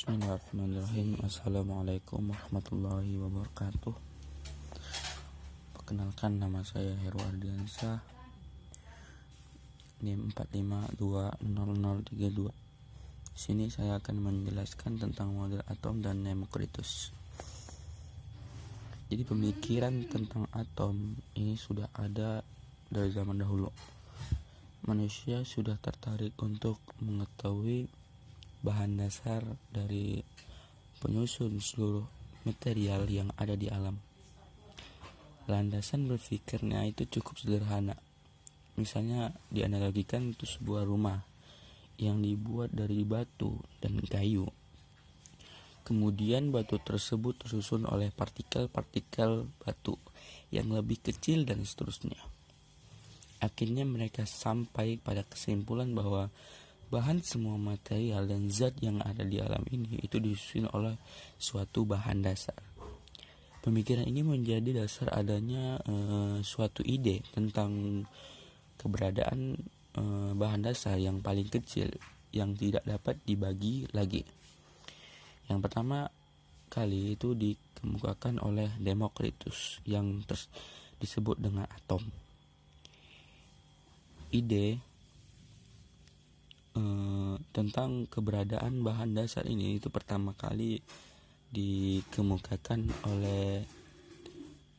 Bismillahirrahmanirrahim. Assalamualaikum warahmatullahi wabarakatuh. Perkenalkan, nama saya Heru Ardiansyah, NIM 4520032. Di sini saya akan menjelaskan tentang model atom dan Demokritus. Jadi pemikiran tentang atom ini sudah ada dari zaman dahulu. Manusia sudah tertarik untuk mengetahui bahan dasar dari penyusun seluruh material yang ada di alam. Landasan berpikirnya itu cukup sederhana. Misalnya dianalogikan itu sebuah rumah yang dibuat dari batu dan kayu. Kemudian batu tersebut tersusun oleh partikel-partikel batu yang lebih kecil dan seterusnya. Akhirnya mereka sampai pada kesimpulan bahwa bahan semua material dan zat yang ada di alam ini itu disusun oleh suatu bahan dasar. Pemikiran ini menjadi dasar adanya suatu ide tentang keberadaan bahan dasar yang paling kecil yang tidak dapat dibagi lagi. Yang pertama kali itu dikemukakan oleh Demokritus yang disebut dengan atom. Ide tentang keberadaan bahan dasar ini itu pertama kali dikemukakan oleh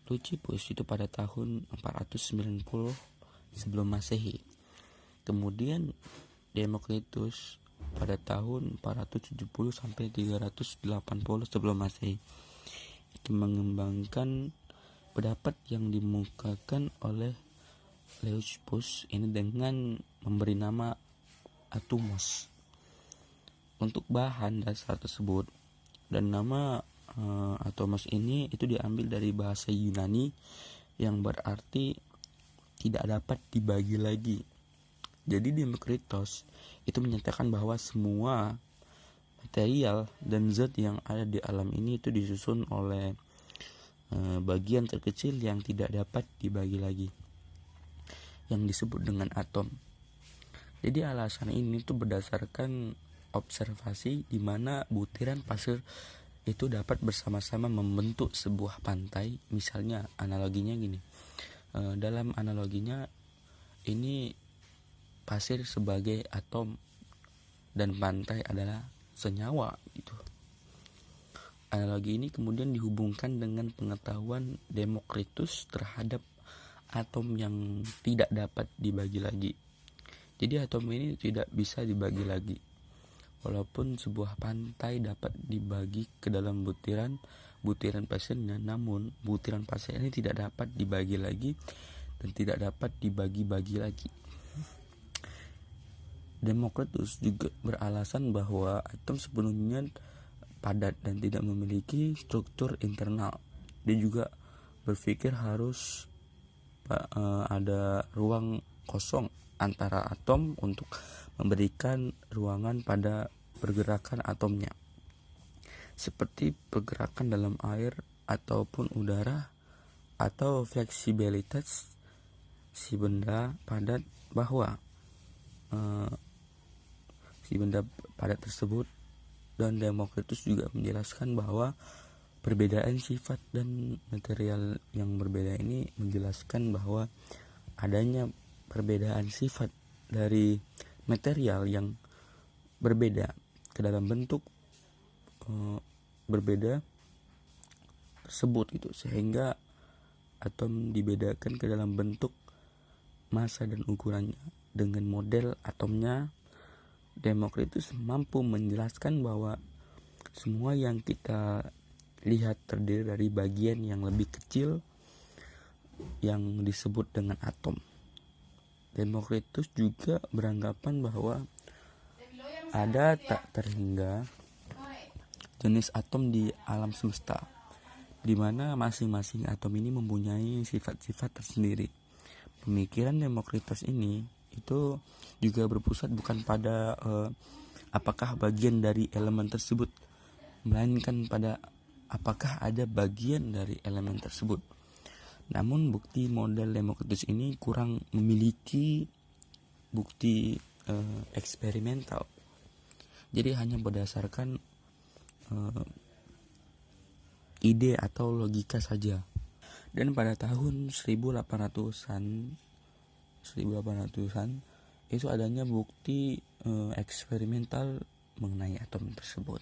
Leucippus itu pada tahun 490 sebelum Masehi. Kemudian Demokritus pada tahun 470 sampai 380 sebelum Masehi itu mengembangkan pendapat yang dimukakan oleh Leucippus ini dengan memberi nama atomos untuk bahan dasar tersebut, dan nama atomos ini itu diambil dari bahasa Yunani yang berarti tidak dapat dibagi lagi. Jadi Demokritos itu menyatakan bahwa semua material dan zat yang ada di alam ini itu disusun oleh bagian terkecil yang tidak dapat dibagi lagi, yang disebut dengan atom. Jadi alasan ini tuh berdasarkan observasi di mana butiran pasir itu dapat bersama-sama membentuk sebuah pantai. Misalnya analoginya gini, dalam analoginya ini pasir sebagai atom dan pantai adalah senyawa gitu. Analogi ini kemudian dihubungkan dengan pengetahuan Demokritus terhadap atom yang tidak dapat dibagi lagi. Jadi atom ini tidak bisa dibagi lagi. Walaupun sebuah pantai dapat dibagi ke dalam butiran pasirnya, namun butiran pasir ini tidak dapat dibagi lagi dan tidak dapat dibagi-bagi lagi. Demokritus juga beralasan bahwa atom sepenuhnya padat dan tidak memiliki struktur internal. Dia juga berpikir harus ada ruang kosong antara atom untuk memberikan ruangan pada pergerakan atomnya, seperti pergerakan dalam air ataupun udara, atau fleksibilitas si benda padat, bahwa si benda padat tersebut. Dan Demokritus juga menjelaskan bahwa perbedaan sifat dan material yang berbeda ini menjelaskan bahwa adanya perbedaan sifat dari material yang berbeda ke dalam bentuk berbeda tersebut itu, sehingga atom dibedakan ke dalam bentuk, massa dan ukurannya. Dengan model atomnya, Demokritus mampu menjelaskan bahwa semua yang kita lihat terdiri dari bagian yang lebih kecil yang disebut dengan atom. Demokritus juga beranggapan bahwa ada tak terhingga jenis atom di alam semesta, di mana masing-masing atom ini mempunyai sifat-sifat tersendiri. Pemikiran Demokritus ini itu juga berpusat bukan pada apakah bagian dari elemen tersebut, melainkan pada apakah ada bagian dari elemen tersebut. Namun bukti model Demokritus ini kurang memiliki bukti eksperimental. Jadi hanya berdasarkan ide atau logika saja. Dan pada tahun 1800-an itu adanya bukti eksperimental mengenai atom tersebut.